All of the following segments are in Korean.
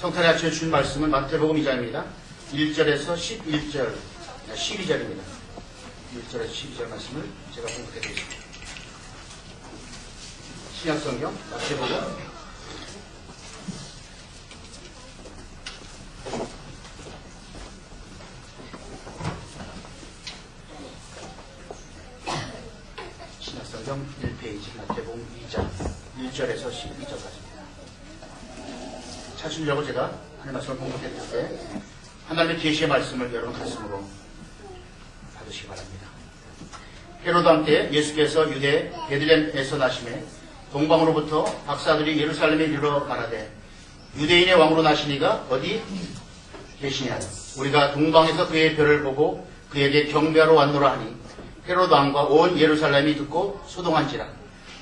성탄에 아침에 주신 말씀은 마태복음 2장입니다. 1절에서 11절, 12절입니다. 1절에서 12절 말씀을 제가 공부해 드리겠습니다. 신약성경 마태복음 1페이지 마태복음 2장 1절에서 12절까지입니다. 찾으려고 제가 하나님의 말씀을 공부했을 때 하나님의 계시의 말씀을 여러분 가슴으로 받으시기 바랍니다. 헤로드 왕 때 예수께서 유대 베들레헴에서 나심에 동방으로부터 박사들이 예루살렘에 이르러 말하되 유대인의 왕으로 나시니가 어디 계시냐. 우리가 동방에서 그의 별을 보고 그에게 경배하러 왔노라 하니 헤로드 왕과 온 예루살렘이 듣고 소동한지라.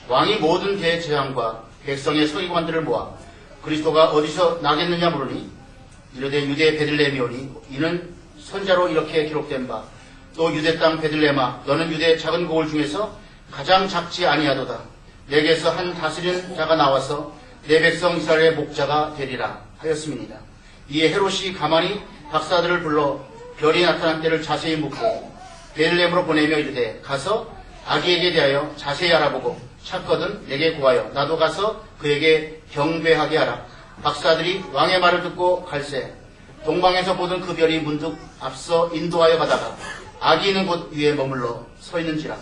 왕이 모든 대제사장과 백성의 서기관들을 모아 그리스도가 어디서 나겠느냐 물으니 이르되 유대 베들레헴이 오니 이는 선자로 이렇게 기록된 바 또 유대 땅 베들레헴아 너는 유대 작은 고을 중에서 가장 작지 아니하도다. 내게서 한 다스리는 자가 나와서 내 백성 이스라엘의 목자가 되리라 하였음이니라. 이에 헤롯이 가만히 박사들을 불러 별이 나타난 때를 자세히 묻고 베들레헴으로 보내며 이르되 가서 아기에게 대하여 자세히 알아보고 찾거든 내게 구하여 나도 가서 그에게 경배하게 하라. 박사들이 왕의 말을 듣고 갈새 동방에서 보던 그 별이 문득 앞서 인도하여 가다가 아기 있는 곳 위에 머물러 서 있는지라.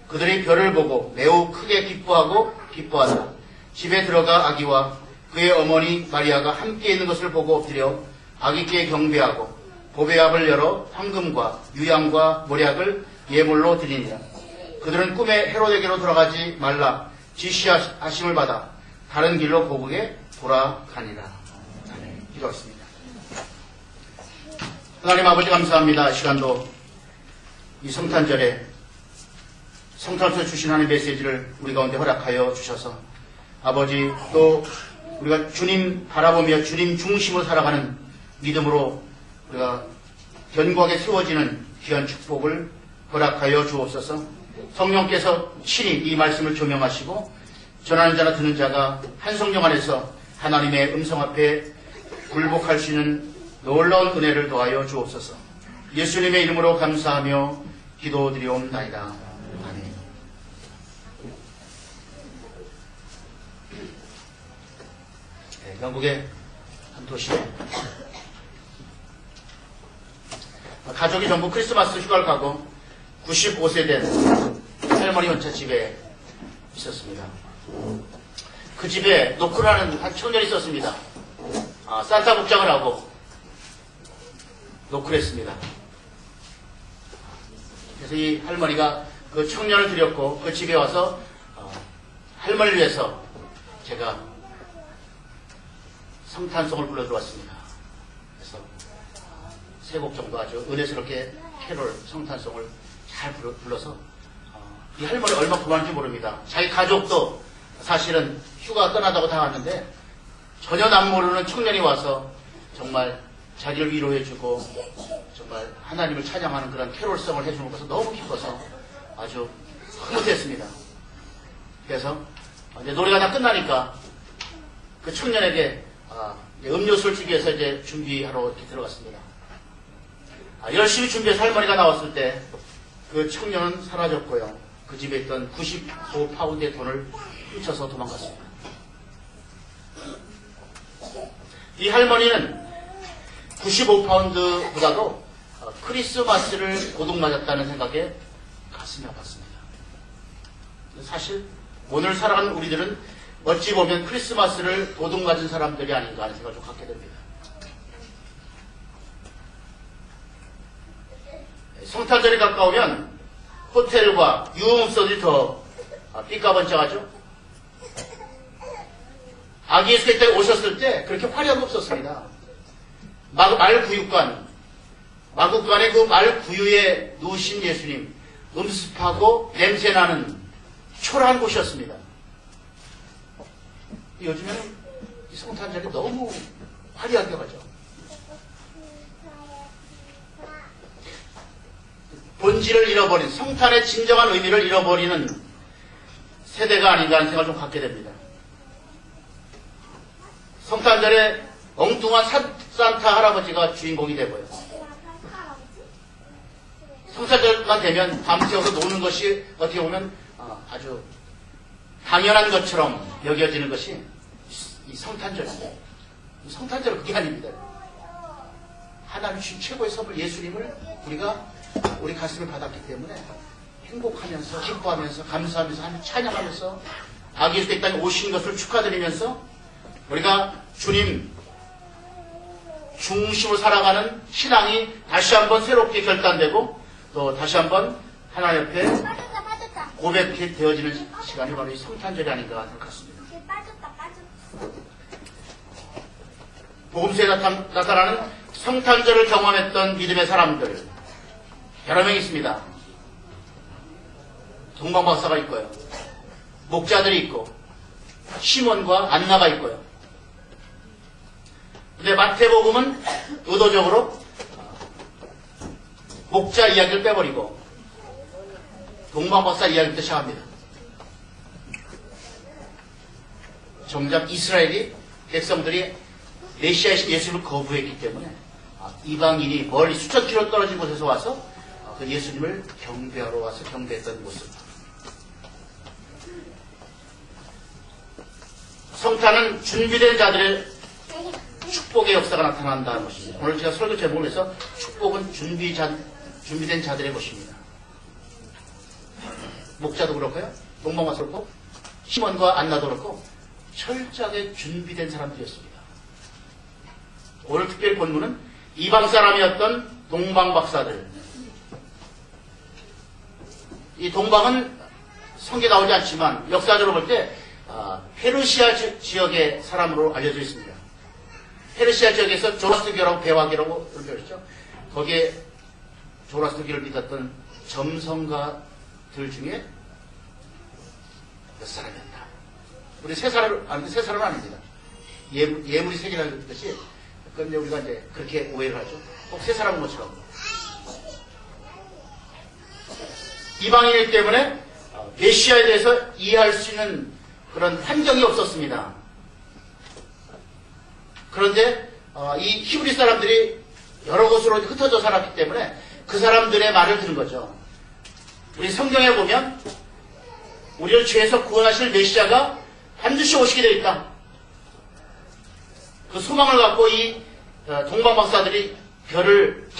그들이 별을 보고 매우 크게 기뻐하고 기뻐하더라. 집에 들어가 아기와 그의 어머니 마리아가 함께 있는 것을 보고 엎드려 아기께 경배하고 보배압을 열어 황금과 유향과 모략을 예물로 드리니라. 그들은 꿈에 헤롯에게로 돌아가지 말라 지시하심을 받아 다른 길로 고국에 돌아가니라. 기도하겠습니다. 하나님 아버지 감사합니다. 이 시간도 이 성탄절에 성탄에서 주신 하나님의 메시지를 우리 가운데 허락하여 주셔서 아버지 또 우리가 주님 바라보며 주님 중심으로 살아가는 믿음으로 우리가 견고하게 세워지는 귀한 축복을 허락하여 주옵소서. 성령께서 친히 이 말씀을 조명하시고 전하는 자나 듣는 자가 한 성령 안에서 하나님의 음성 앞에 굴복할 수 있는 놀라운 은혜를 더하여 주옵소서. 예수님의 이름으로 감사하며 기도드리옵나이다. 아멘. 네, 영국의 한 도시에 가족이 전부 크리스마스 휴가를 가고 95세 된 할머니 혼자 집에 있었습니다. 그 집에 노크라는 한 청년이 있었습니다. 산타 복장을 하고 노크를 했습니다. 그래서 이 할머니가 그 청년을 드렸고 그 집에 와서 할머니를 위해서 제가 성탄송을 불러 들어왔습니다. 그래서 세 곡 정도 아주 은혜스럽게 캐롤 성탄송을 잘 불러서 이 할머니 얼마 고마운지 모릅니다. 자기 가족도 사실은 휴가 떠나다고 다 왔는데 전혀 남 모르는 청년이 와서 정말 자기를 위로해주고 정말 하나님을 찬양하는 그런 캐롤성을 해주는 것을 너무 기뻐서 아주 흐뭇했습니다. 그래서 이제 노래가 다 끝나니까 그 청년에게 음료수를 주기 위해서 이제 준비하러 이렇게 들어갔습니다. 열심히 준비해서 할머니가 나왔을 때 그 청년은 사라졌고요. 그 집에 있던 95파운드의 돈을 훔쳐서 도망갔습니다. 이 할머니는 95파운드보다도 크리스마스를 도둑맞았다는 생각에 가슴이 아팠습니다. 사실 오늘 살아가는 우리들은 어찌 보면 크리스마스를 도둑맞은 사람들이 아닌가 하는 생각을 좀 갖게 됩니다. 성탄절이 가까우면 호텔과 유흥업소들이 더 삐까번쩍하죠. 아기 예수께 때 오셨을 때 그렇게 화려함이 없었습니다. 마구간의 그 말구유에 누우신 예수님, 음습하고 냄새나는 초라한 곳이었습니다. 요즘에는 이 성탄절이 너무 화려하게 가죠. 본질을 잃어버린, 성탄의 진정한 의미를 잃어버리는 세대가 아닌가 하는 생각을 좀 갖게 됩니다. 성탄절에 엉뚱한 산타 할아버지가 주인공이 되고요. 성탄절만 되면 밤새워서 노는 것이 어떻게 보면 아주 당연한 것처럼 여겨지는 것이 이 성탄절입니다. 성탄절은 그게 아닙니다. 하나님 주신 최고의 선물 예수님을 우리가 우리 가슴에 받았기 때문에 행복하면서 기뻐하면서 감사하면서 찬양하면서 아기 예수 이 땅에 오신 것을 축하드리면서 우리가 주님 중심으로 살아가는 신앙이 다시 한번 새롭게 결단되고 또 다시 한번 하나님 옆에 고백이 되어지는 시간이 바로 이 성탄절이 아닌가 생각합니다. 복음서에 나타나는 성탄절을 경험했던 믿음의 사람들 여러 명 있습니다. 동방박사가 있고요. 목자들이 있고 시몬과 안나가 있고요. 근데 마태복음은 의도적으로 목자 이야기를 빼버리고 동방박사 이야기부터 시작합니다. 정작 이스라엘이 백성들이 메시아이신 예수를 거부했기 때문에 이방인이 멀리 수천 킬로 떨어진 곳에서 와서 그 예수님을 경배하러 와서 경배했던 모습. 성탄은 준비된 자들의 축복의 역사가 나타난다는 것입니다. 오늘 제가 설교 제목을 해서 축복은 준비된 자들의 것입니다. 목자도 그렇고요. 동방박사도 그렇고 시몬과 안나도 그렇고 철저하게 준비된 사람들이었습니다. 오늘 특별히 본문은 이방 사람이었던 동방박사들. 이 동방은 성경에 나오지 않지만 역사적으로 볼 때 페르시아 지역의 사람으로 알려져 있습니다. 페르시아 지역에서 조라스터교라고 배화교라고 이렇게 그랬죠. 거기에 조라스터교를 믿었던 점성가들 중에 몇 사람이었다. 우리 세 사람은 아닙니다. 예물이 세 개라는 뜻이 그런데 우리가 이제 그렇게 오해를 하죠. 꼭 세 사람은 것이라고. 이방인이기 때문에 메시아에 대해서 이해할 수 있는 그런 환경이 없었습니다. 그런데 이 히브리 사람들이 여러 곳으로 흩어져 살았기 때문에 그 사람들의 말을 듣는 거죠. 우리 성경에 보면 우리를 죄에서 구원하실 메시아가 반드시 오시게 되어 있다. 그 소망을 갖고 이 동방박사들이 별을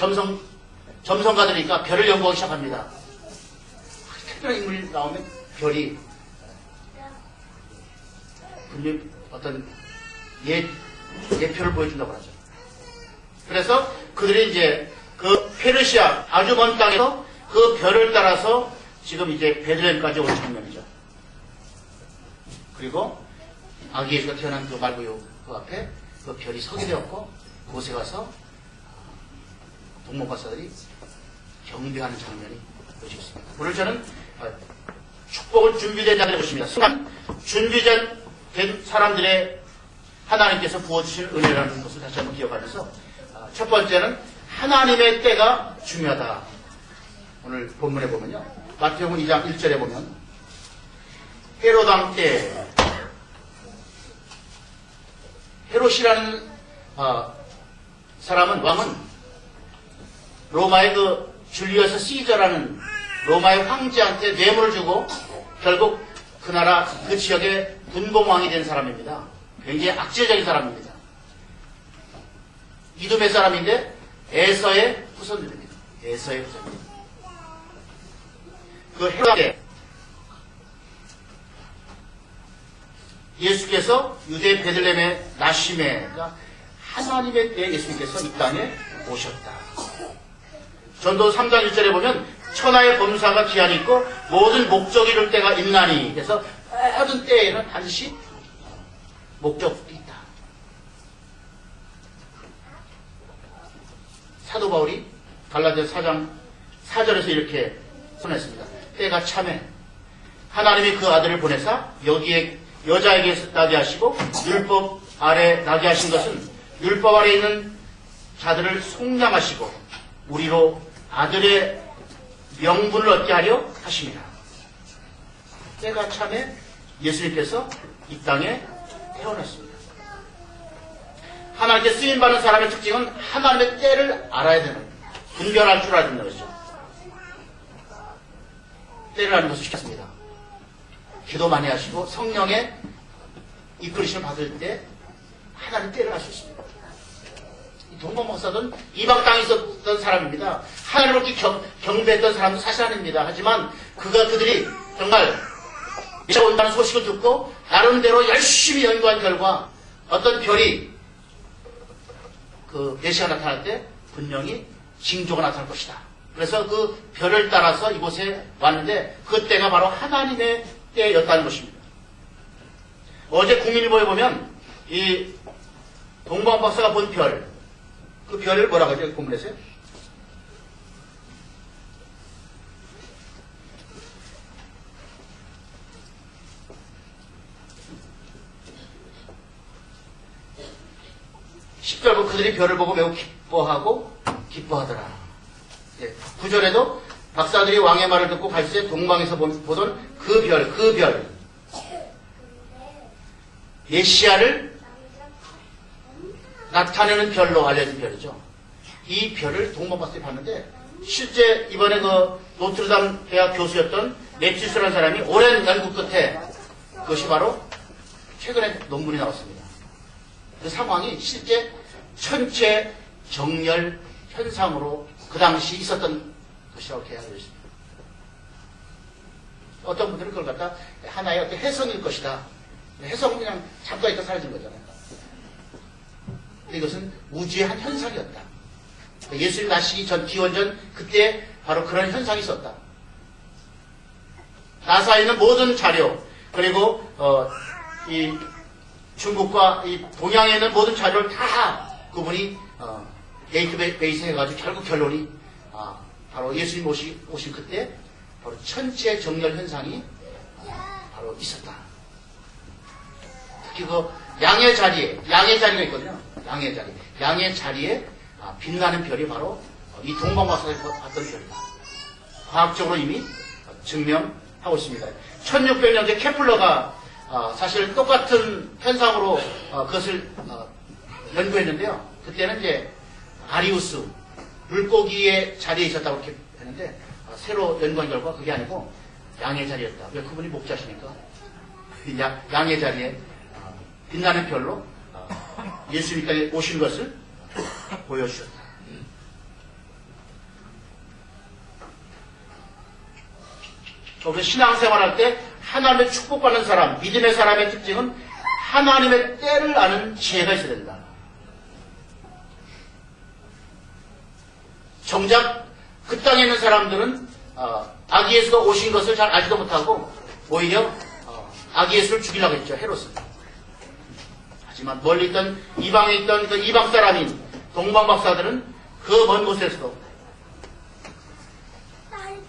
점성가들이니까 별을 연구하기 시작합니다. 특별한 인물이 나오면 별이 분명히 어떤 예표를 보여준다고 하죠. 그래서 그들이 이제 그 페르시아 아주 먼 땅에서 그 별을 따라서 지금 이제 베들레헴까지 온 장면이죠. 그리고 아기 예수가 태어난 그 말구요 그 앞에 그 별이 서게 되었고 그곳에 가서 동방박사들이 경배하는 장면이 보여지겠습니다. 오늘 저는 축복은 준비된 자들의 것입니다. 순간 준비된 사람들의 하나님께서 부어주신 은혜라는 것을 다시 한번 기억하면서 첫 번째는 하나님의 때가 중요하다. 오늘 본문에 보면요. 마태복음 2장 1절에 보면 헤롯 왕 때 헤롯이라는 왕은 로마의 그 줄리어스 시저라는 로마의 황제한테 뇌물을 주고 결국 그 나라 그 지역의 분봉왕이 된 사람입니다. 굉장히 악질적인 사람입니다. 이두메 사람인데 에서의 후손들입니다. 에서의 후손입니다. 그 헤롯에 예수께서 유대 베들레헴의 나심에 그러니까 하나님의 때에 예수님께서 이 땅에 오셨다. 전도 3장 1절에 보면 천하의 범사가 기한이 있고 모든 목적이 이룰 때가 있나니 그래서 모든 때에는 반드시 목적이 있다. 사도 바울이 갈라디아 4장 4절에서 이렇게 선했습니다. 때가 참에 하나님이 그 아들을 보내사 여기에 여자에게 나게 하시고 율법 아래 나게 하신 것은 율법 아래 있는 자들을 속량하시고 우리로 아들의 명분을 얻게 하려 하십니다. 때가 참에 예수님께서 이 땅에 태어났습니다. 하나님께 쓰임받는 사람의 특징은 하나님의 때를 알아야 되는 거예요. 분별할 줄 알아야 된다는 것이죠. 때를 아는 것을 시켰습니다. 기도 많이 하시고 성령의 이끌으심을 받을 때 하나님 때를 알 수 있습니다. 동방 목사는 이방 땅에 있었던 사람입니다. 하나님을 경배했던 사람도 사실 아닙니다. 하지만 그들이 정말 메시아가 온다는 소식을 듣고 나름대로 열심히 연구한 결과 어떤 별이 그 메시아가 나타날 때 분명히 징조가 나타날 것이다. 그래서 그 별을 따라서 이곳에 왔는데 그 때가 바로 하나님의 때였다는 것입니다. 어제 국민일보에 보면 이 동방 박사가 본 별, 그 별을 뭐라고 하죠? 본문에서요? 십절부 그들이 별을 보고 매우 기뻐하더라. 예, 9절에도 박사들이 왕의 말을 듣고 갈새 동방에서 보던 그 별, 메시아를 나타내는 별로 알려진 별이죠. 이 별을 동방박사들이 봤는데 실제 이번에 그 노트르담 대학 교수였던 매튜스라는 사람이 오랜 연구 끝에 그것이 바로 최근에 논문이 나왔습니다. 그 상황이 실제 천체 정렬 현상으로 그 당시 있었던 것이라고 계약되어 있습니다. 어떤 분들은 그걸 갖다 하나의 어떤 해성일 것이다. 해성은 그냥 잠깐 있다 사라진 거잖아요. 이것은 우주의 한 현상이었다. 예수님 나시기 전, 기원전 그때 바로 그런 현상이 있었다. 나사에 있는 모든 자료, 그리고 이 중국과 이 동양에 있는 모든 자료를 다 그분이 데이터베이스 해가지고 결국 결론이 바로 예수님 오신 그때 바로 천체 정렬 현상이 바로 있었다. 특히 그 양의 자리가 있거든요. 양의 자리에 빛나는 별이 바로 이 동방박사들이 봤던 별이다. 과학적으로 이미 증명하고 있습니다. 1600년대 케플러가 사실 똑같은 현상으로 그것을 연구했는데요. 그때는 이제 아리우스 물고기의 자리에 있었다고 이렇게 했는데 새로 연구한 결과 그게 아니고 양의 자리였다. 왜 그분이 목자시니까 양의 자리에 빛나는 별로 예수님까지 오신 것을 보여주셨다. 우리 신앙생활할 때 하나님의 축복받는 사람, 믿음의 사람의 특징은 하나님의 때를 아는 지혜가 있어야 된다. 정작 그 땅에 있는 사람들은 아기 예수가 오신 것을 잘 알지도 못하고 오히려 아기 예수를 죽이려고 했죠. 헤롯은. 하지만 멀리 있던 이방에 있던 그 이방 사람인 동방 박사들은 그 먼 곳에서도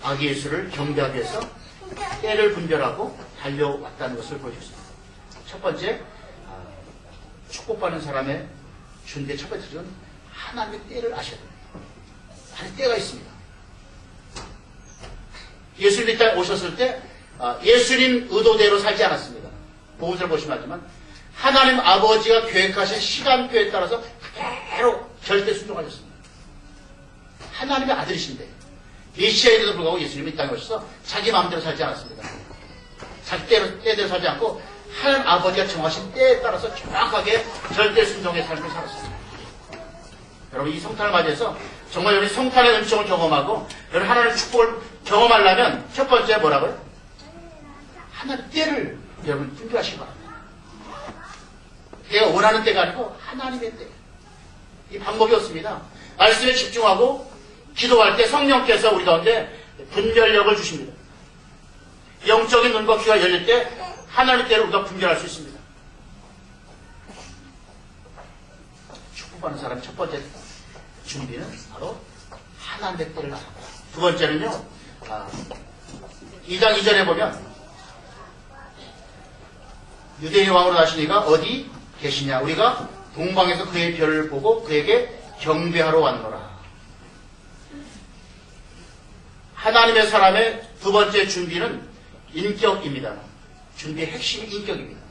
아기 예수를 경배하기 위해서 때를 분별하고 달려왔다는 것을 보여줬습니다. 첫 번째, 축복받는 사람의 준비의 첫 번째 는 하나님의 때를 아셔야 됩니다. 하나님의 때가 있습니다. 예수님이 이 땅에 오셨을 때 예수님 의도대로 살지 않았습니다. 보호절 보시면 알지만 하나님 아버지가 계획하신 시간표에 따라서 그대로 절대 순종하셨습니다. 하나님의 아들이신데 메시아에도 불구하고 예수님이 이 땅에 오셔서 자기 마음대로 살지 않았습니다. 자기 때대로 살지 않고 하나님 아버지가 정하신 때에 따라서 정확하게 절대 순종의 삶을 살았습니다. 여러분 이 성탄을 맞이해서 정말 우리 성탄의 은총을 경험하고 여러분 하나님의 축복을 경험하려면 첫 번째 뭐라고요? 하나님의 때를 여러분 분별하시기 바랍니다. 내가 원하는 때가 아니고 하나님의 때. 이 방법이 없습니다. 말씀에 집중하고 기도할 때 성령께서 우리 가운데 분별력을 주십니다. 영적인 눈과 귀가 열릴 때 하나님의 때를 우리가 분별할 수 있습니다. 축복받는 사람의 첫 번째 준비는 바로 하나님의 때를 나갑니다. 두 번째는요, 2장 2절에 보면 유대인 왕으로 나신 이가 어디 계시냐? 우리가 동방에서 그의 별을 보고 그에게 경배하러 왔노라. 하나님의 사람의 두 번째 준비는 인격입니다. 준비의 핵심이 인격입니다.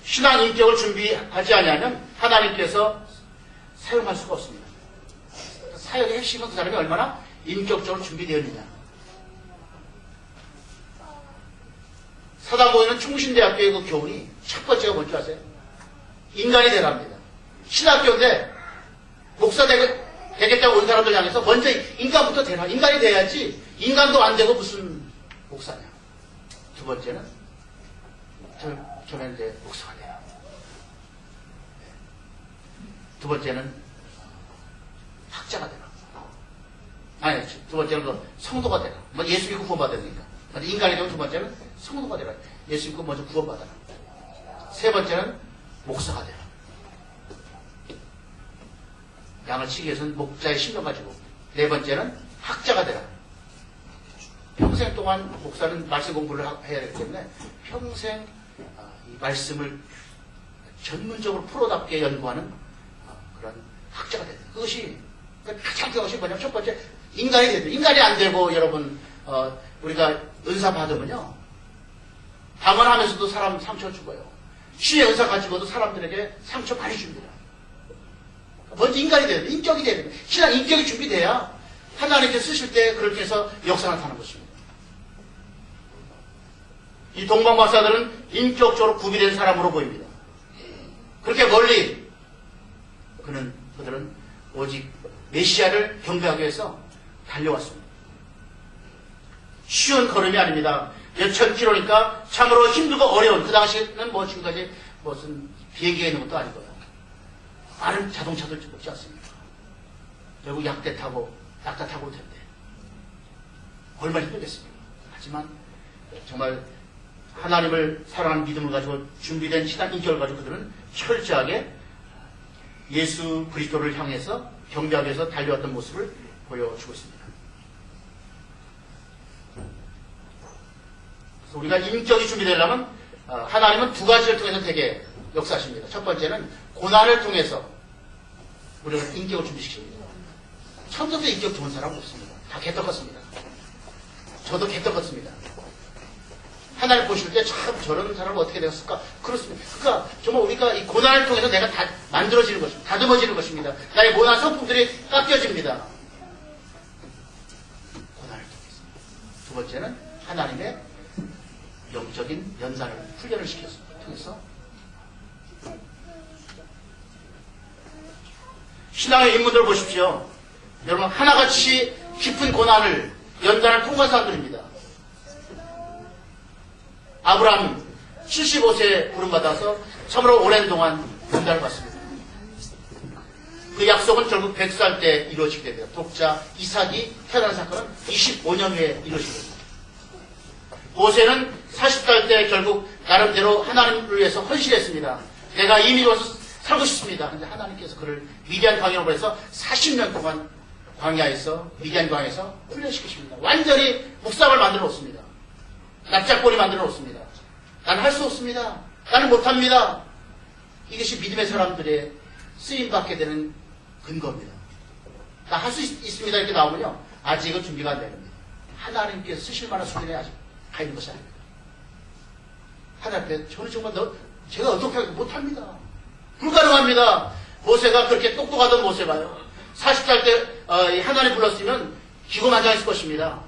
신앙 인격을 준비하지 않으면 하나님께서 사용할 수가 없습니다. 사역의 핵심은 그 사람이 얼마나 인격적으로 준비되어 있느냐. 사단고에는 충신대학교의 그 교훈이 첫 번째가 뭔지 아세요? 인간이 되랍니다. 신학교인데 목사 되겠다고 온 사람들 향해서 먼저 인간부터 되라. 인간이 돼야지. 인간도 안 되고 무슨 목사냐. 두 번째는 저는 이제 목사가 돼라. 두 번째는 학자가 되라. 아니, 두 번째는 그 성도가 되라. 뭐 예수 믿고 구원받으니까. 인간이 되고 두 번째는 성도가 되라. 예수 믿고 먼저 구원받아라. 세 번째는 목사가 되라. 양을 치기 위해서는 목자의 신경 가지고. 네 번째는 학자가 되라. 평생 동안 목사는 말씀 공부를 해야 되기 때문에 평생 이 말씀을 전문적으로 프로답게 연구하는 그런 학자가 되다. 그것이 가장 중요한 것이 뭐냐면 첫 번째 인간이 되다. 인간이 안 되고 여러분 우리가 은사 받으면요 방언하면서도 사람 상처 주고요. 신의 은사 가지고도 사람들에게 상처 많이 줍니다. 먼저 인간이 돼야 돼. 인격이 돼야 돼. 신앙 인격이 준비돼야 하나님께 쓰실 때 그렇게 해서 역사 나타나는 것입니다. 이 동방박사들은 인격적으로 구비된 사람으로 보입니다. 그렇게 멀리 그들은 오직 메시아를 경배하기 위해서 달려왔습니다. 쉬운 걸음이 아닙니다. 몇천 킬로니까 참으로 힘들고 어려운, 그 당시에는 뭐 지금까지 무슨 비행기가 있는 것도 아니고요. 많은 자동차들 없지 않습니까? 결국 약대 타고 올 텐데 얼마나 힘들겠습니까? 하지만 정말 하나님을 사랑하는 믿음을 가지고 준비된 신앙 인격을 가지고 그들은 철저하게 예수 그리스도를 향해서 경배하기 위해서 달려왔던 모습을 보여주고 있습니다. 그래서 우리가 인격이 준비되려면 하나님은 두 가지를 통해서 되게 역사하십니다. 첫 번째는 고난을 통해서 우리가 인격을 준비시킵니다. 처음부터 인격 좋은 사람 없습니다. 다 개떡같습니다. 저도 개떡같습니다. 하나님 보실 때 참 저런 사람은 어떻게 되었을까? 그렇습니다. 그러니까 정말 우리가 이 고난을 통해서 내가 다 만들어지는 것입니다. 다듬어지는 것입니다. 나의 모난 성품들이 깎여집니다. 고난을 통해서. 두 번째는 하나님의 영적인 연단을 훈련을 통해서 신앙의 인물들 보십시오. 여러분 하나같이 깊은 고난을 연단을 통과한 사람들입니다. 아브라함 75세에 부름받아서 참으로 오랜 동안 연단을 받습니다. 그 약속은 결국 100살 때 이루어지게 됩니다. 독자 이삭이 태어난 사건은 25년 후에 이루어지게 됩니다. 모세는 40살 때 결국 나름대로 하나님을 위해서 헌신했습니다. 내가 이미 와서 살고 싶습니다. 근데 하나님께서 그를 미디안 광야로 보내서 40년 동안 광야에서 미디안 광야에서 훈련시키십니다. 완전히 묵상을 만들어 놓습니다. 납작골이 만들어 놓습니다. 나는 할 수 없습니다. 나는 못합니다. 이것이 믿음의 사람들의 쓰임받게 되는 근거입니다. 나 할 수 있습니다 이렇게 나오면요 아직은 준비가 안 됩니다. 하나님께서 쓰실 만한 수준에 아직 가 있는 것이 아닙니다. 하나님 앞에 저는 정말 제가 어떻게 하겠 못합니다. 불가능합니다. 모세가 그렇게 똑똑하던 모세가요 40살 때 하나님 불렀으면 기고만장했을 것입니다.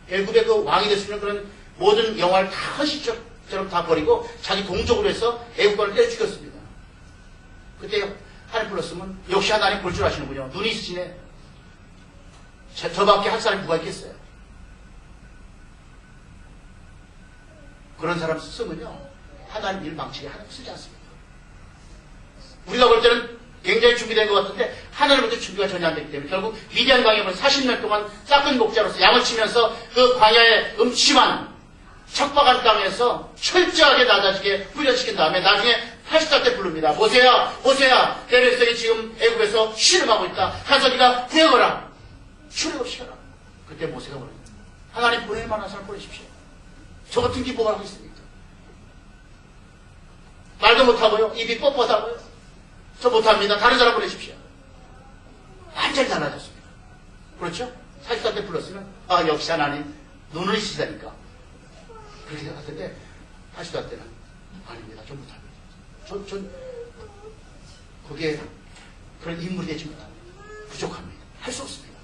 애굽의 그 왕이 됐으면 그런 모든 영화를 다 헌신처럼 다 버리고 자기 동족으로 해서 애국권을 떼어 죽였습니다. 그때 하나님 불렀으면 역시 하나님 볼 줄 아시는군요. 눈이 있으시네. 저밖에 할 사람이 누가 있겠어요. 그런 사람 쓰면요 하나님 일 망치게 하나님 쓰지 않습니다. 우리가 볼 때는 굉장히 준비된 것 같은데 하나님한테 준비가 전혀 안 되기 때문에 결국 미디안 광야를 40년 동안 싹은 목자로서 양을 치면서 그 광야의 음침한 척박한 땅에서 철저하게 낮아지게 훈련시킨 다음에 나중에 80살 때 부릅니다. 모세야 모세야 내 백성이 지금 애굽에서 신음하고 있다. 가서 네가 구해거라. 출애굽시켜라. 그때 모세가 그럽니다. 하나님 보낼 만한 사람 보내십시오. 저 같은 게 뭐가 하겠습니까? 말도 못하고요. 입이 뻣뻣하고요. 저 못합니다. 다른 사람 보내십시오. 완전히 달라졌습니다. 그렇죠? 40살 때 불렀으면 역시 하나님 눈을 쓰시다니까 그렇게 생각할 텐데 80살 때는 아닙니다. 전 못합니다. 전 거기에 그런 인물이 되지 못합니다. 부족합니다. 할 수 없습니다.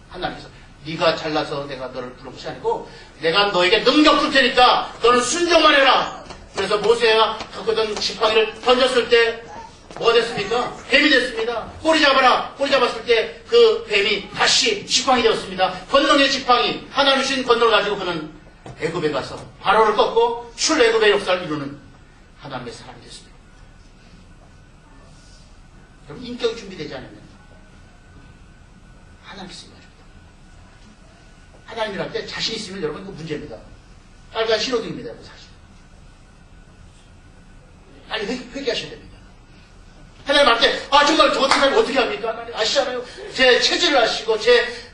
하나님께서 네가 잘나서 내가 너를 부른 것이 아니고 내가 너에게 능력 줄 테니까 너는 순종만 해라. 그래서 모세가 갖고 있던 지팡이를 던졌을 때 뭐가 됐습니까? 뱀이 됐습니다. 꼬리 잡아라. 꼬리 잡았을 때 그 뱀이 다시 지팡이 되었습니다. 권능의 지팡이, 하나님 주신 권능을 가지고 그는 애굽에 가서 바로를 꺾고 출애굽의 역사를 이루는 하나님의 사람이 됐습니다. 여러분, 인격이 준비되지 않으면 하나님께 쓰임받습니다. 하나님이랄 때 자신 있으면 여러분 이거 문제입니다. 빨간 신호등입니다. 사실. 빨리 회개하셔야 됩니다. 하나님 앞에 정말 저 같은 사람이 어떻게 합니까? 하나님 아시잖아요. 제 체질을 아시고 제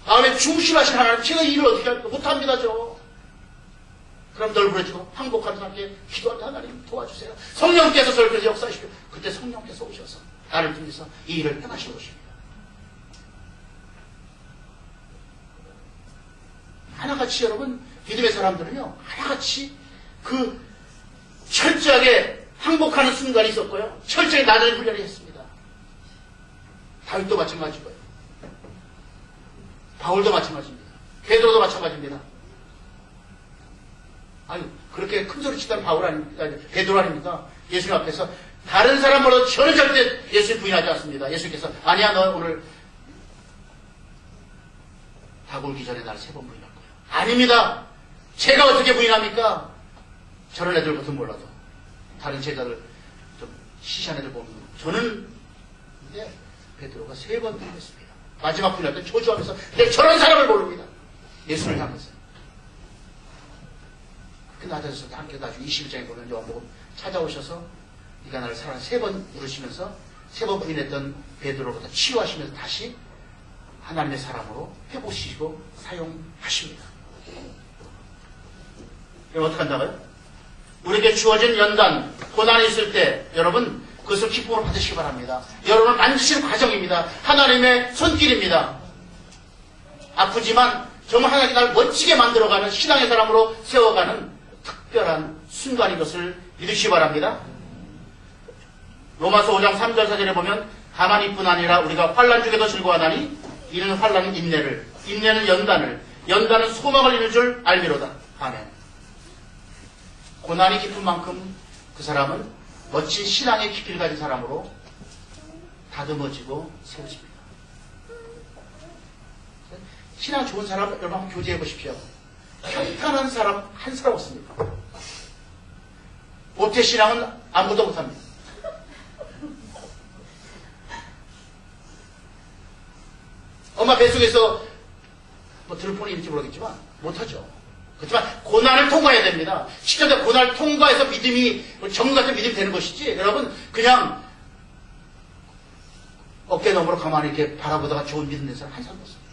마음에 중심하신 하나님, 제가 이 일을 어떻게 합니까? 못합니다. 그럼 널브러지고 항복하는 사람께 기도할 때 하나님 도와주세요. 성령께서 저를 그래서 역사하시고 그때 성령께서 오셔서 나를 통해서 이 일을 행하시는 것입니다. 하나같이 여러분, 믿음의 사람들은요, 하나같이 그 철저하게 항복하는 순간이 있었고요. 철저히 나를 훈련을 했습니다. 다윗도 마찬가지고요. 바울도 마찬가지입니다. 베드로도 마찬가지입니다. 아니, 그렇게 큰 소리 치던 바울 아닙니까? 베드로 아닙니까? 예수님 앞에서 다른 사람보다 저는 절대 예수님 부인하지 않습니다. 예수님께서 아니야, 너 오늘 닭 울기 전에 나를 3번 부인할 거야. 아닙니다. 제가 어떻게 부인합니까? 저런 애들 같은 몰라도 다른 제자들 좀 시시한 애들 보면 저는 근데 베드로가 3번 부인했습니다. 마지막 부인할 때 초조하면서 내 저런 사람을 모릅니다. 예수를 향해서 그 낮아져서 함께 가지고 21장에 보면 요한복음 찾아오셔서 네가 나를 사랑해 3번 부르시면서 3번 부인했던 베드로보다 치유하시면서 다시 하나님의 사람으로 회복시키고 사용하십니다. 여러분 어떻게 한다고요? 우리에게 주어진 연단, 고난이 있을 때 여러분 그것을 기쁨으로 받으시기 바랍니다. 여러분은 반드시 과정입니다. 하나님의 손길입니다. 아프지만 정말 하나님이 나를 멋지게 만들어가는 신앙의 사람으로 세워가는 특별한 순간인 것을 믿으시기 바랍니다. 로마서 5장 3절 4절에 보면 가만히뿐 아니라 우리가 환난 중에도 즐거워하나니 이는 환난은 인내를, 인내는 연단을, 연단은 소망을 이룰 줄 알미로다. 아멘. 고난이 깊은 만큼 그 사람은 멋진 신앙의 깊이를 가진 사람으로 다듬어지고 세워집니다. 신앙 좋은 사람 여러분 한번 교제해 보십시오. 평탄한 사람 한 사람 없습니다. 모태 신앙은 아무도 못합니다. 엄마 뱃속에서 뭐 들을 일지 모르겠지만 못하죠. 그렇지만 고난을 통과해야 됩니다. 실제로 고난을 통과해서 믿음이 정글 같은 믿음이 되는 것이지 여러분 그냥 어깨 너머로 가만히 이렇게 바라보다가 좋은 믿음 된 사람 한 사람도 없습니다.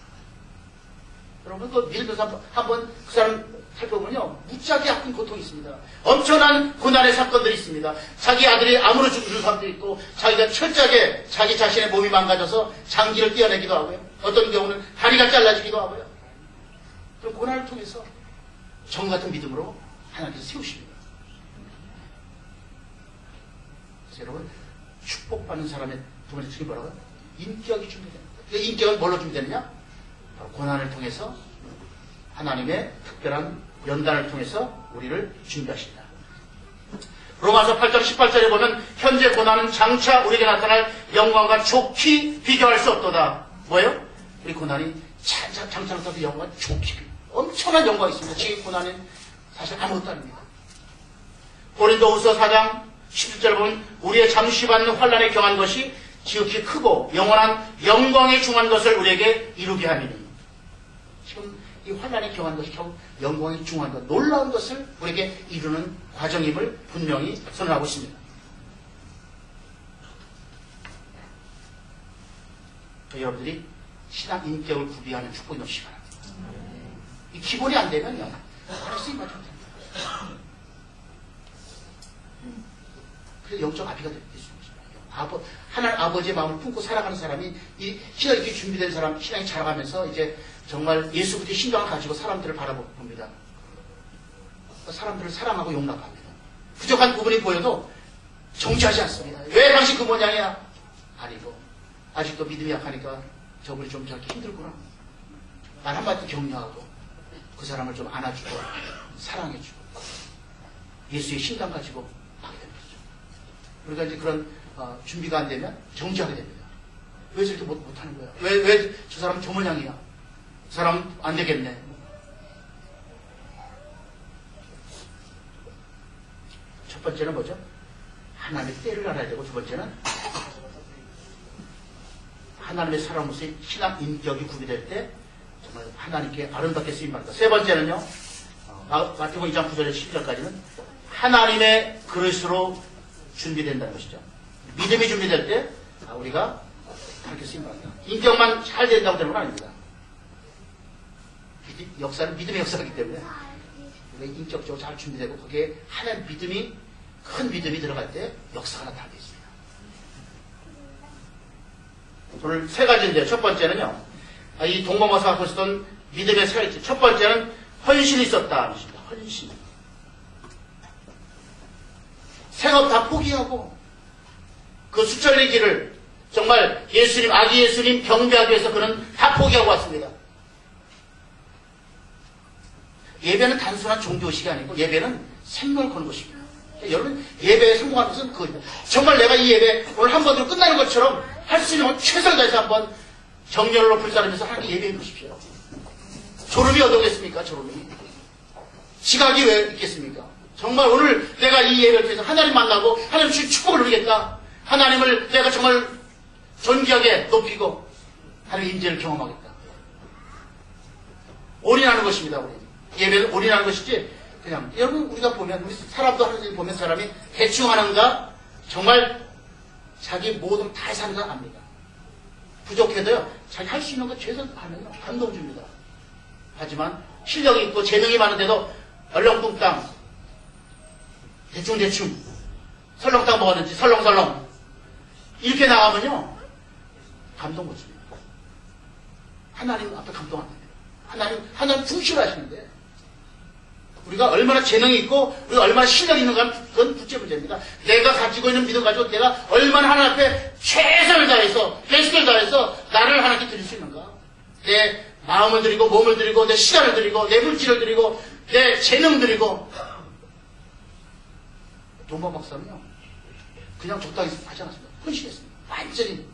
여러분 그 믿음 된 사람 한번 그 사람 살펴보면요 무지하게 아픈 고통이 있습니다. 엄청난 고난의 사건들이 있습니다. 자기 아들이 암으로 죽는 사람도 있고 자기가 철저하게 자기 자신의 몸이 망가져서 장기를 떼어내기도 하고요. 어떤 경우는 다리가 잘라지기도 하고요. 그럼 고난을 통해서 정 같은 믿음으로 하나님께서 세우십니다. 그래서 여러분 축복받는 사람의 두 번째 특징이 뭐라고요? 인격이 준비됩니다. 그 인격은 뭘로 준비되느냐? 바로 고난을 통해서 하나님의 특별한 연단을 통해서 우리를 준비하십니다. 로마서 8장 18절에 보면 현재 고난은 장차 우리에게 나타날 영광과 좋게 비교할 수 없도다. 뭐예요? 우리 고난이 장차 나타날 영광과 좋게 엄청난 영광이 있습니다. 지금 고난은 사실 아무것도 아닙니다. 고린도후서 4장 17절에 보면 우리의 잠시 받는 환난에 경한 것이 지극히 크고 영원한 영광에 중한 것을 우리에게 이루게 함이니 지금 이 환난에 경한 것이 결국 영광에 중한 것, 놀라운 것을 우리에게 이루는 과정임을 분명히 선언하고 있습니다. 여러분들이 신앙 인격을 구비하는 축복이 넘치기 바랍니다. 이 기본이 안 되면요, 쓰임 받지 못합니다. 그래서 영적 아비가 될 수 있습니다. 하나님 아버지의 마음을 품고 살아가는 사람이 이 신앙이 이렇게 준비된 사람, 신앙이 자라가면서 이제 정말 예수 그리스도의 신앙을 가지고 사람들을 바라봅니다. 사람들을 사랑하고 용납합니다. 부족한 부분이 보여도 정지하지 않습니다. 왜 당신 그 모양이야? 아니고 아직도 믿음이 약하니까 저분이 좀 저렇게 힘들구나. 말 한마디 격려하고 그 사람을 좀 안아주고 사랑해주고 예수의 신당 가지고 하게 되는 거죠. 그러니까 이제 그런 준비가 안 되면 정지하게 됩니다. 왜 저렇게 못하는 거야? 왜 저 사람 저 모양이야? 저 사람 안 되겠네. 첫 번째는 뭐죠? 하나님의 때를 알아야 되고, 두 번째는 하나님의 사람으로서의 신앙 인격이 구비될 때 정말 하나님께 아름답게 쓰임받는다. 세 번째는요, 마태복음 2장 9절에서 10절까지는 하나님의 그릇으로 준비된다는 것이죠. 믿음이 준비될 때 우리가 그렇게 쓰임받는다. 인격만 잘 된다고 되는 건 아닙니다. 역사는 믿음의 역사이기 때문에 우리가 인격적으로 잘 준비되고 거기에 하나님 믿음이 큰 믿음이 들어갈 때 역사가 나타나게 있습니다. 오늘 세 가지인데요. 첫 번째는요, 이 동방마사 갖고 있었던 믿음의 세 가지. 첫 번째는 헌신이 있었다. 헌신. 생업 다 포기하고 그 수천리 길을 정말 예수님, 아기 예수님 경배하기 위해서 그는 다 포기하고 왔습니다. 예배는 단순한 종교의식이 아니고 예배는 생명을 거는 것입니다. 여러분, 예배에 성공하는 것은 그거입니다. 정말 내가 이 예배 오늘 한 번으로 끝나는 것처럼 할 수 있는 건 최선을 다해서 한번 정열을 높을 사람에서 하나님께 예배해 보십시오. 졸음이 어디겠습니까? 졸음이. 지각이 왜 있겠습니까? 정말 오늘 내가 이 예배를 통해서 하나님 만나고 하나님 주신 축복을 누리겠다. 하나님을 내가 정말 존귀하게 높이고 하나님의 임재를 경험하겠다. 올인하는 것입니다. 우리. 예배는 올인하는 것이지 그냥 여러분 우리가 보면 우리 사람도 하나님 보면 사람이 대충 하는가 정말 자기 모든 다 사는가 압니다. 부족해도요 자기 할 수 있는 거 최선 하면 감동 줍니다. 하지만 실력이 있고 재능이 많은데도 얼렁뚱땅 대충 설렁탕 먹었는지 설렁설렁 이렇게 나가면요 감동 못 줍니다. 하나님 앞에 감동 안 됩니다. 하나님 중시를 하시는데 우리가 얼마나 재능이 있고 우리가 얼마나 실력이 있는가 그건 둘째 문제입니다. 내가 가지고 있는 믿음 가지고 내가 얼마나 하나님 앞에 최선을 다해서 베스트를 다해서 나를 하나님께 드릴 수 있는가. 내 마음을 드리고 몸을 드리고 내 시간을 드리고 내 물질을 드리고 내 재능 드리고. 동방 박사는요 그냥 적당히 하지 않았습니다. 헌신했습니다. 완전히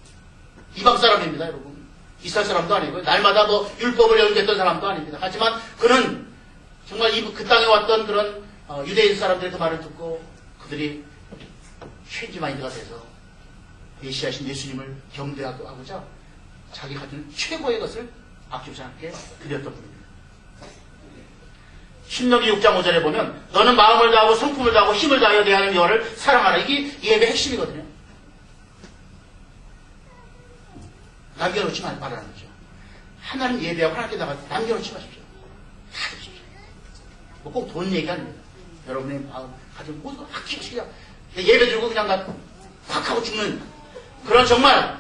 이방 사람입니다. 여러분 이스라엘 사람도 아니고 날마다 뭐 율법을 연구했던 사람도 아닙니다. 하지만 그는 정말 그 땅에 왔던 그런 유대인 사람들의 그 말을 듣고 그들이 체인지 마인드가 돼서 메시아신 예수님을 경배하고자 자기 가진 최고의 것을 아낌없이 함께 드렸던 분입니다. 신명기 6장 5절에 보면 너는 마음을 다하고 성품을 다하고 힘을 다하여 내 하나님 여호와를 사랑하라. 이게 예배의 핵심이거든요. 남겨놓지 말라는 거죠. 하나님 예배하고 하나님께 나가 남겨놓지 마십시오. 다 드십시오. 뭐 꼭 돈 얘기 아닙니다. 여러분의 마음 가진 모든 걸 아낌없이 그냥 예배 드리고 그냥 확 하고 죽는 그런 정말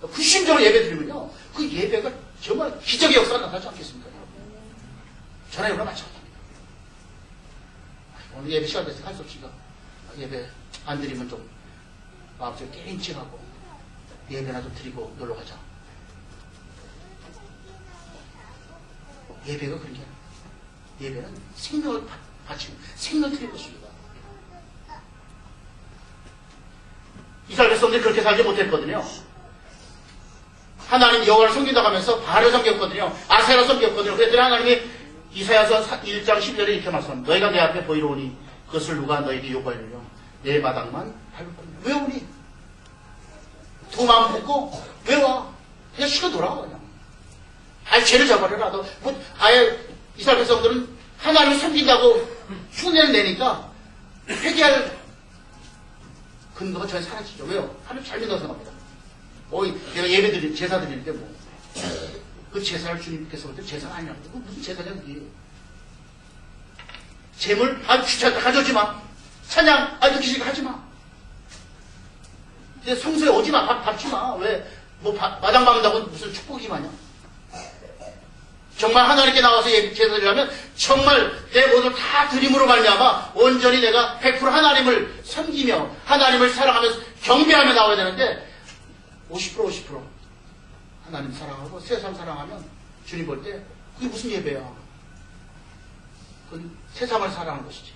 구심적으로 예배 드리면요 그 예배가 정말 기적의 역사가 나타나지 않겠습니까? 전화 여러분 마찬가지입니다. 오늘 예배 시간 됐으니까 할 수 없이 예배 안 드리면 좀 마음속에 깨인칭하고 예배나 좀 드리고 놀러 가자. 예배가 그런 게 아니에요. 예배는 생명을 바치는 생명을 드리는 것입니다. 이스라엘 백성들이 그렇게 살지 못했거든요. 하나님 여호와를 섬긴다고 하면서 바알을 섬겼거든요. 아세라를 섬겼거든요. 그랬더니 하나님이 이사야서 1장 10절에 이렇게 말씀합니다. 너희가 내 앞에 보이러 오니 그것을 누가 너에게 요구하느냐. 내 마당만 밟을 겁니다. 왜 오니? 두 마음 먹고 왜 와? 그냥 쉬고 돌아와 그냥. 아예 죄를 잡아내라. 아예 이스라엘 백성들은 하나님을 섬긴다고 흉내를 내니까 회개할 근거가 전혀 사라지죠. 왜요? 하나님 잘 믿어서 생각합니다. 내가 예배 드릴 제사 드리는데 그 제사를 주님께서 볼 때 제사가 아니라고. 무슨 제사냐 그게. 재물? 귀찮다 가져오지 마. 찬양? 듣기 싫게 하지 마. 내 성소에 오지 마. 밥 지 마. 왜? 마당 박는다고 무슨 축복이 마냐? 정말 하나님께 나와서 제사 드리려면 정말 내 모든 다 드림으로 말미암아 온전히 내가 100% 하나님을 섬기며 하나님을 사랑하면서 경배하며 나와야 되는데 50% 하나님 사랑하고 세상 사랑하면 주님 볼 때 그게 무슨 예배야? 그건 세상을 사랑하는 것이지.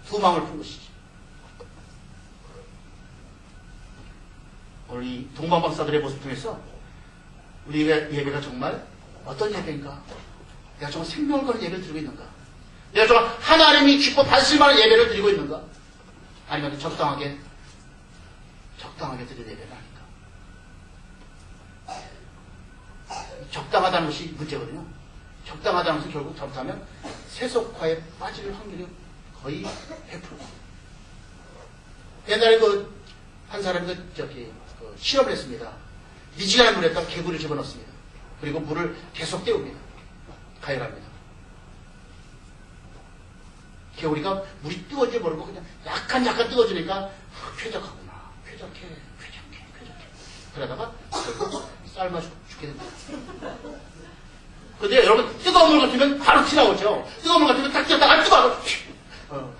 두 마음을 푼 것이지. 오늘 이 동방박사들의 모습 통해서 우리의 예배가 정말 어떤 예배인가? 내가 정말 생명을 거는 예배를 드리고 있는가? 내가 정말 하나님이 기뻐 받으실 만한 예배를 드리고 있는가? 아니면 적당하게 드리는 예배는 아닌가? 적당하다는 것이 문제거든요. 적당하다는 것은 결국 잘못하면 세속화에 빠질 확률이 거의 100%. 옛날에 한 사람이 실험을 했습니다. 미지근한 물에다가 개구리를 집어넣습니다. 그리고 물을 계속 때웁니다. 가열합니다. 개구리가 물이 뜨거운지 모르고 그냥 약간 뜨거워지니까 쾌적하구나. 쾌적해. 그러다가 결국 삶아 죽게 됩니다. 근데 여러분 뜨거운 물 같으면 바로 튀나오죠. 뜨거운 물 같으면 딱 뛰었다가 뜨거워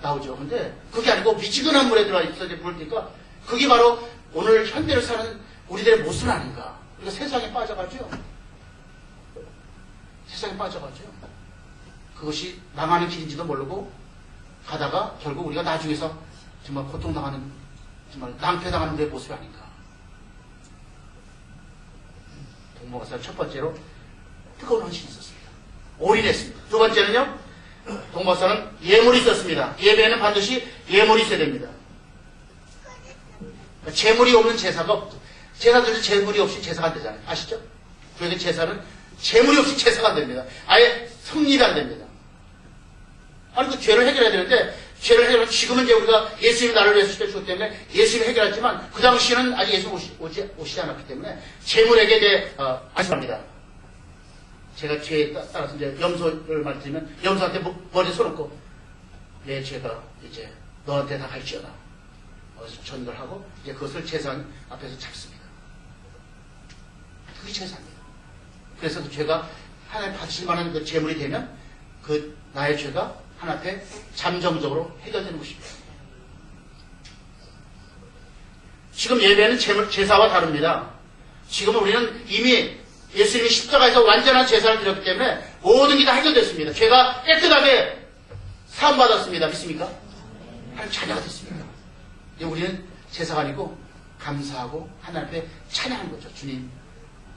나오죠. 근데 그게 아니고 미지근한 물에 들어가 있어서 불을 떼니까 그게 바로 오늘 현대를 사는 우리들의 모습 아닌가. 우리가 세상에 빠져가죠. 그것이 망하는 길인지도 모르고 가다가 결국 우리가 나중에서 정말 고통당하는, 정말 낭패당하는 데 모습이 아닌가. 동방박사는 첫 번째로 뜨거운 헌신이 있었습니다. 올인했습니다. 두 번째는요, 동방박사는 예물이 있었습니다. 예배에는 반드시 예물이 있어야 됩니다. 재물이 없는 제사가 없죠. 제사들도 재물이 없이 제사가 안 되잖아요. 아시죠? 그런데 제사는 재물이 없이 제사가 안 됩니다. 아예 성립이 안 됩니다. 아니, 그 죄를 해결해야 되는데, 죄를 해결하면 지금은 이제 우리가 예수님이 나를 위해서 죽었기 때문에 예수님이 해결했지만, 그 당시에는 아직 예수 오시지 않았기 때문에, 재물에게 대해, 아쉽습니다. 제가 죄에 따라서 이제 염소를 말씀드리면, 염소한테 머리에 손 얹고, 내 죄가 이제 너한테 다 갈지어다. 전달하고, 이제 그것을 제사 앞에서 잡습니다. 그게 제사입니다. 그래서 그 죄가 하나님 받으실 만한 그 재물이 되면, 그 나의 죄가 하나님 앞에 잠정적으로 해결되는 것입니다. 지금 예배는 제사와 다릅니다. 지금은 우리는 이미 예수님이 십자가에서 완전한 제사를 드렸기 때문에 모든 게 다 해결됐습니다. 죄가 깨끗하게 사함받았습니다. 믿습니까? 하나님 자녀가 됐습니다. 우리는 제사가 아니고 감사하고 하나님 앞에 찬양하는 거죠. 주님,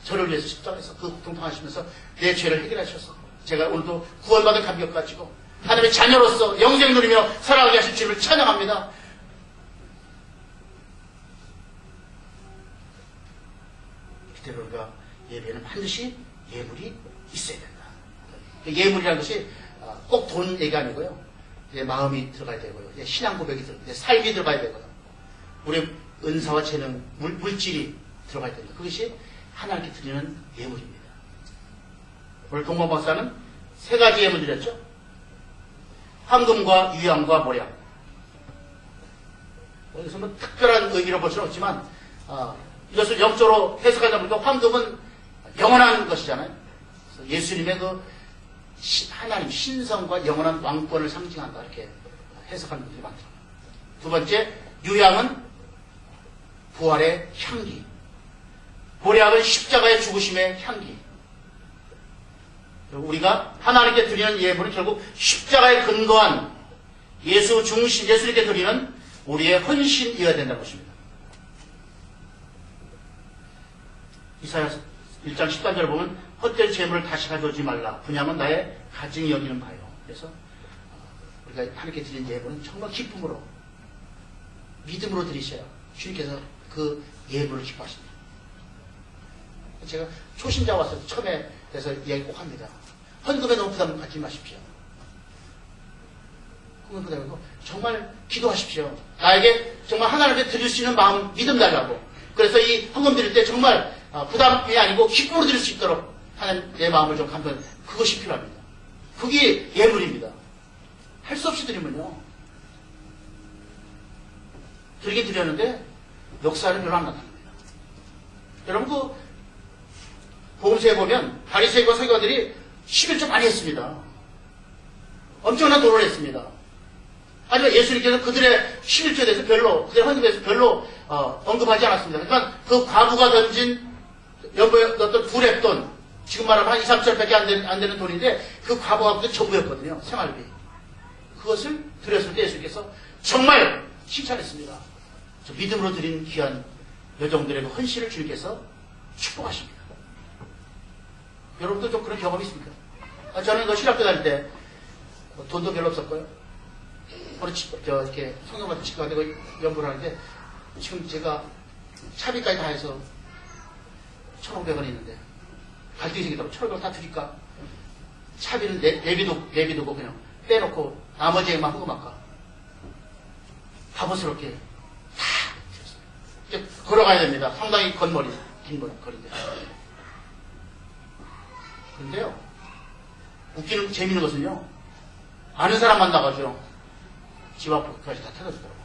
저를 위해서 십자가에서 그 고통당하시면서 내 죄를 해결하셔서 제가 오늘도 구원받은 감격 가지고 하나님의 자녀로서 영생 누리며 살아가게 하신 주님을 찬양합니다. 그때 우리가 예배는 반드시 예물이 있어야 된다. 예물이라는 것이 꼭 돈 얘기 아니고요. 내 마음이 들어가야 되고요. 내 신앙 고백이 들어가야 되고요. 삶이 들어가야 되고요. 우리 은사와 재능, 물질이 들어가야 됩니다. 그것이 하나님께 드리는 예물입니다. 오늘 동방박사는 세 가지 예물 드렸죠. 황금과 유향과 모량. 여기서 뭐 특별한 의미로 볼 수는 없지만 이것을 영적으로 해석하다 보니까 황금은 영원한 것이잖아요. 그래서 예수님의 그 하나님 신성과 영원한 왕권을 상징한다 이렇게 해석하는 분들이 많더라고요. 두 번째, 유향은 부활의 향기, 모략은 십자가의 죽으심의 향기. 우리가 하나님께 드리는 예물은 결국 십자가에 근거한 예수 중심, 예수님께 드리는 우리의 헌신이어야 된다는 것입니다. 이사야 1장 13절을 보면 헛된 재물을 다시 가져오지 말라. 분양은 나의 가증이 여기는 바요. 그래서 우리가 하나님께 드리는 예물은 정말 기쁨으로, 믿음으로 드리셔야 주님께서 그 예물을 기뻐하십니다. 제가 초신자 왔을 때 처음에 그래서 이야기 꼭 합니다. 헌금에 너무 부담 갖지 마십시오. 헌금 부담 갖고 정말 기도하십시오. 나에게 정말 하나님께 드릴 수 있는 마음, 믿음 달라고. 그래서 이 헌금 드릴 때 정말 부담이 아니고 기쁨으로 드릴 수 있도록 하나님 내 마음을 좀 감동, 그것이 필요합니다. 그게 예물입니다. 할 수 없이 드리면요, 드리긴 드렸는데 역사는 별로 안 나타납니다. 여러분 그 복음서에 보면 바리새인과 서기관들이 11조 많이 했습니다. 엄청난 도를 했습니다. 하지만 예수님께서 그들의 11조에 대해서 별로, 그들의 헌금에 대해서 별로 언급하지 않았습니다. 하지만 그 과부가 던진 연보에 어떤 두랩돈, 지금 말하면 한 2, 3천원밖에 안 되는 돈인데 그 과부가 그게 전부였거든요. 생활비. 그것을 드렸을 때 예수님께서 정말 칭찬했습니다. 저 믿음으로 드린 귀한 여정들의 그 헌신을 주님께서 축복하십니다. 여러분도 좀 그런 경험이 있습니까? 저는 그 신학교 다닐 때 돈도 별로 없었고요. 이렇게 성경같은 치과 되고 연구를 하는데 지금 제가 차비까지 다 해서 1,500원이 있는데 갈등이 생기다고 1,500원 다 드릴까? 차비는 내비두고 그냥 빼놓고 나머지 액만 하고 말까? 바보스럽게 다 이제 걸어가야 됩니다. 상당히 긴 거리인데. 그런데요, 웃기는, 재밌는 것은요, 아는 사람 만나가지고 집 앞까지 다 태워주더라고요.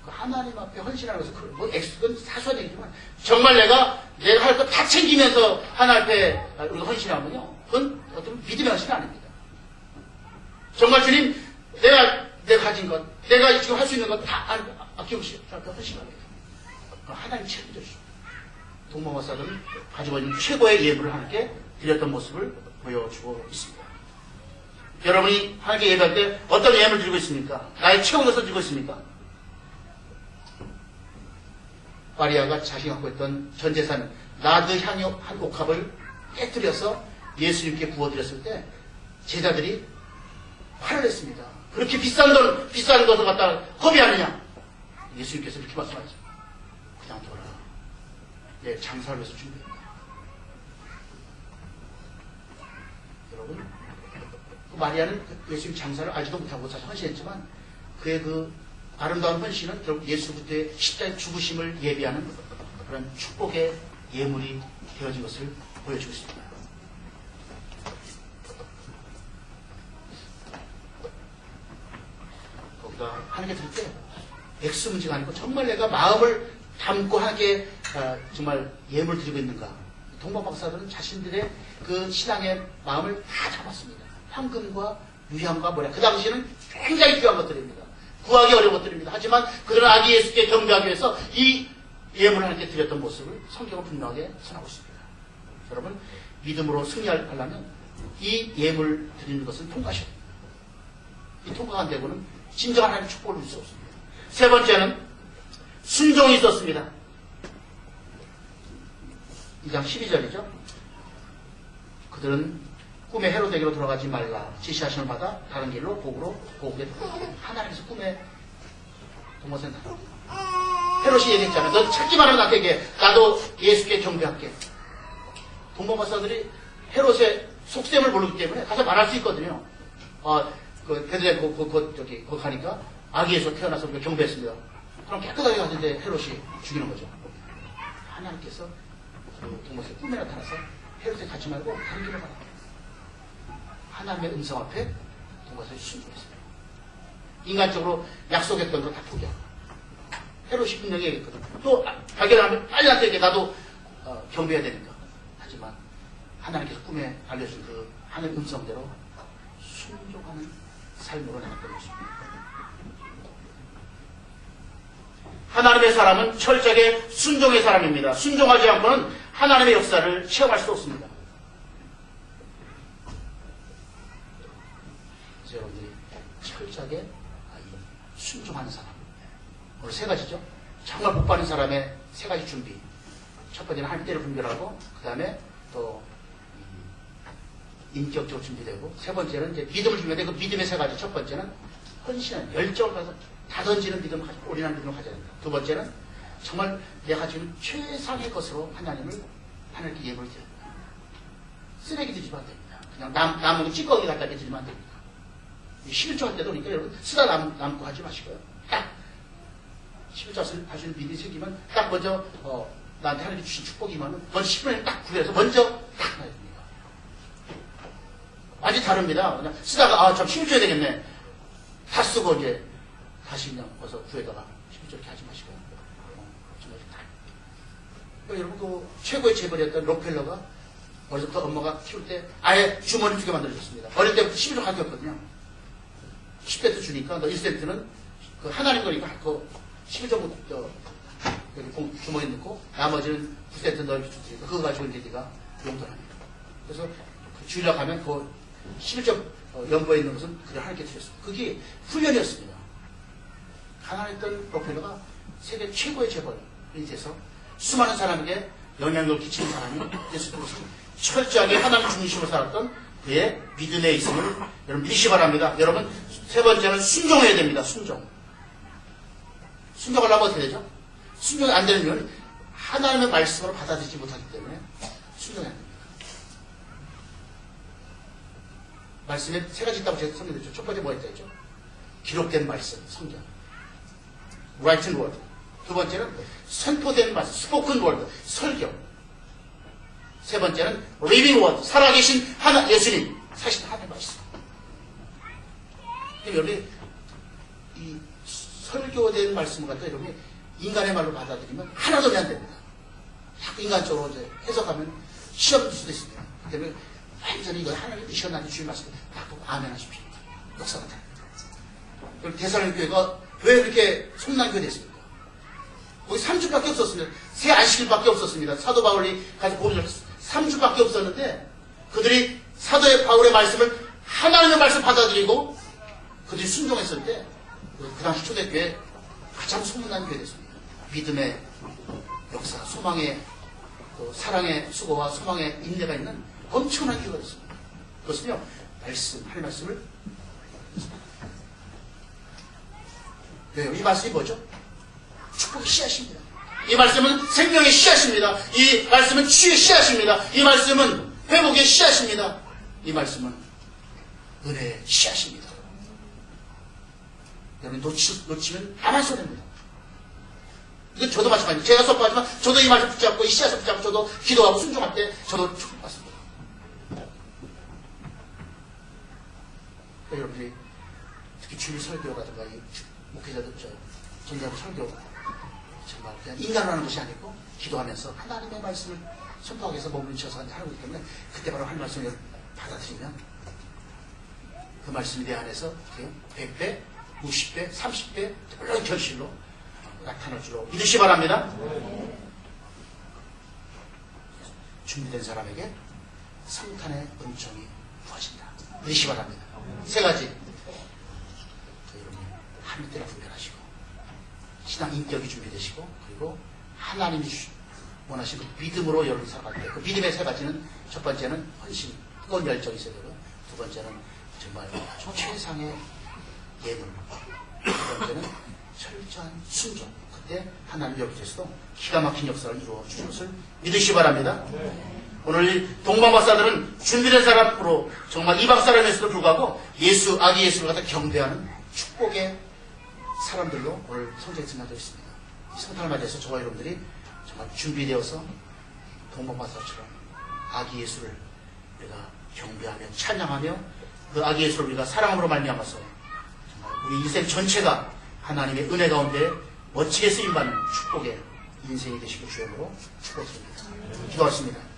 그 하나님 앞에 헌신하는 것은 뭐 액수는 사소한 얘기지만 정말 내가 할 거 다 챙기면서 하나님 앞에 우리가 헌신하면요, 그건 어떤 믿음의 헌신이 아닙니다. 정말 주님, 내가 가진 것, 내가 지금 할 수 있는 것 다 아끼고 싶어 헌신합니다. 하나님 책임져주십니다. 동방박사들은 가지고 있는 최고의 예물을 하나님께 드렸던 모습을 보여주고 있습니다. 여러분이 하나님께 예배할 때 어떤 예물을 드리고 있습니까? 나의 최고의 것을 드리고 있습니까? 마리아가 자신이 갖고 있던 전 재산을 나드 향유 한 옥합을 깨뜨려서 예수님께 부어드렸을 때 제자들이 화를 냈습니다. 그렇게 비싼 것을 갖다가 허비하느냐? 예수님께서 이렇게 말씀하죠. 그냥 둬라. 내 장사를 위해서 준비했다. 여러분, 그 마리아는 예수님 장사를 알지도 못하고 사실 헌신했지만 그의 그 아름다운 헌신은 결국 예수 그리스도의 십자가의 죽으심을 예비하는 그런 축복의 예물이 되어진 것을 보여주고 있습니다. 거기다 하나님께 드릴 때 액수 문제가 아니고 정말 내가 마음을 담고 하나님께 정말 예물 드리고 있는가. 동방박사들은 자신들의 그 신앙의 마음을 다 잡았습니다. 황금과 유향과 모래. 그 당시에는 굉장히 귀한 것들입니다. 구하기 어려운 것들입니다. 하지만 그들은 아기 예수께 경배하기 위해서 이 예물을 하나님께 드렸던 모습을 성경은 분명하게 선하고 있습니다. 여러분, 믿음으로 승리하려면 이 예물 드리는 것을 통과하셔야 됩니다. 이 통과가 안 되고는 진정한 하나님의 축복을 줄 수 없습니다. 세 번째는 순종이 있었습니다. 2장 12절이죠. 그들은 꿈에 헤로데에게로 돌아가지 말라 지시하심을 받아 다른 길로 고국에 하나님께서 꿈에 동무선 헤롯이 얘기했잖아요. 너 찾기만 하면 나한테 얘기해. 나도 예수께 경배할게. 동방박사들이 헤롯의 속셈을 모르기 때문에 가서 말할 수 있거든요. 그 베들레헴 거기 가니까 아기 예수 태어나서 우리가 경배했습니다. 그럼 깨끗하게 갔는데 헤롯이 죽이는 거죠. 하나님께서 그 동방박사 꿈에 나타나서 헤롯에 가지 말고 다른 길로 가라. 하나님의 음성 앞에 동방박사들이 순종했어요. 인간적으로 약속했던 거 다 포기하고 헤롯이 분명히 얘기했거든. 또 발견하면 빨리 나한테 얘기해. 나도 경배해야 되니까. 하지만 하나님께서 꿈에 알려준 그 하나님 음성대로 순종하는 삶으로 나갔던 것입니다. 하나님의 사람은 철저하게 순종의 사람입니다. 순종하지 않고는 하나님의 역사를 체험할 수 없습니다. 그래서 여러분들이 철저하게 순종하는 사람. 오늘 세 가지죠. 정말 복 받는 사람의 세 가지 준비. 첫 번째는 하나님 때를 분별하고, 그 다음에 또 인격적으로 준비되고, 세 번째는 이제 믿음을 준비하는데 그 믿음의 세 가지. 첫 번째는 헌신은 열정을 가서 다 던지는 믿음을 가지고 올인하는 믿음을 가져야 된다. 두 번째는 정말 내가 지금 최상의 것으로 하나님께 예물을 드려야 된다. 쓰레기 드리면 안 됩니다. 그냥 남은 찌꺼기 갖다 드리면 안 됩니다. 11조 할 때도 그러니까 여러분 쓰다 남고 하지 마시고요. 딱 11조 할 수 있는 믿음이 생기면 딱 먼저 나한테 하나님이 주신 축복이 임하면 먼저 10분에 딱 구해서 먼저 딱 놔야 됩니다. 완전히 다릅니다. 그냥 쓰다가 참 11조 해야 되겠네. 다 쓰고 이제 다시 그냥 어서 구해다가 11조 이렇게 하지 마시고요. 여러분 그 최고의 재벌이었던 록펠러가 어릴 때부터 엄마가 키울 때 아예 주머니 주게 만들어줬습니다. 어릴 때부터 12조 가격이었거든요. 10센트 주니까 너 1센트는 그 하나님 거니까 그 12조 여기 주머니 넣고 나머지는 9센트 너희 주니까 그거 가지고 이제 네가 용돈합니다. 그래서 그 주일날 가면 그 11조 연보에 있는 것은 그래 하나님께 드렸습니다. 그게 훈련이었습니다. 가난했던 록펠러가 세계 최고의 재벌이 돼서 수많은 사람에게 영향력을 끼치는 사람이 됐을 것은 철저하게 하나님 중심으로 살았던 그의 믿음에 있음을 여러분 믿으시 바랍니다. 여러분 세 번째는 순종해야 됩니다. 순종을 하려면 어떻게 되죠? 순종이 안 되는 이유는 하나님의 말씀으로 받아들이지 못하기 때문에 순종이 안 됩니다. 말씀에 세 가지 있다고 제가 설명드렸죠. 첫 번째 뭐가 있죠? 기록된 말씀, 성경. written word. 두 번째는 선포된 말씀, spoken word, 설교. 세 번째는 living word, 살아계신 예수님, 사실 하나님의 말씀. 여러분이 이 설교된 말씀을 갖다 여러분이 인간의 말로 받아들이면 하나도 안 됩니다. 자꾸 인간적으로 이제 해석하면 시험 줄 수도 있습니다. 그 때문에 완전히 이거 하나님 뜻이여 나지 주의 말씀 딱 보고 아멘 하십시오. 역사가 됩니다. 그리고 대사로니 교회가 왜 이렇게 성난교회 됐습니까? 거기 3주밖에 없었습니다. 새 안식일밖에 없었습니다. 사도 바울이 가지고 보는 3주밖에 없었는데 그들이 사도의 바울의 말씀을 하나님의 말씀 받아들이고 그들이 순종했을 때 그 당시 초대교회 가장 소문난 교회 됐습니다. 믿음의 역사, 소망의 사랑의 수고와 소망의 인내가 있는 엄청난 교회가 됐습니다. 그것은요, 하나님의 말씀을 이 말씀이 뭐죠? 축복의 씨앗입니다. 이 말씀은 생명의 씨앗입니다. 이 말씀은 치유의 씨앗입니다. 이 말씀은 회복의 씨앗입니다. 이 말씀은 은혜의 씨앗입니다. 여러분 놓치면 아무 소리입니다. 이건 저도 마찬가지입니다. 제가 선포하지만 저도 이 말씀 붙잡고 이 씨앗을 붙잡고 저도 기도하고 순종할 때 저도 축복받습니다. 여러분들이 특히 주일 설교라든가 이 목회자들 전자들 설교 정말 그냥 인간으로 하는 것이 아니고 기도하면서 하나님의 말씀을 선포하기 위해서 몸을 쳐서 하고 있기 때문에 그때 바로 하나님의 말씀을 받아들이면 그 말씀이 내 안에서 100배, 60배, 30배 놀라운 결실로 나타날 줄로 믿으시 바랍니다. 준비된 사람에게 성탄의 은총이 부어진다. 믿으시 바랍니다. 세 가지 여러분이 하늘대로 분별하시고 신앙 인격이 준비되시고 그리고 하나님이 원하시는 믿음으로 여러분이 살아갈 때 그 믿음의 세 가지는 첫 번째는 헌신, 뜨거운 열정이 있어야 되고 두 번째는 정말 최상의 예물, 두 번째는 철저한 순종. 그때 하나님 여러분께서도 기가 막힌 역사를 이루어 주실 것을 믿으시 바랍니다. 오늘 동방박사들은 준비된 사람으로 정말 이방 사람에서도 불구하고 아기 예수를 갖다 경배하는 축복의 사람들로 오늘 성경에 증가되어 있습니다. 이 성탄을 맞이해서 저와 여러분들이 정말 준비되어서 동방박사처럼 아기 예수를 우리가 경배하며 찬양하며 그 아기 예수를 우리가 사랑함으로 말미암아서 정말 우리 인생 전체가 하나님의 은혜 가운데 멋지게 쓰임받는 축복의 인생이 되시길 주님으로 축복드립니다. 기도하겠습니다.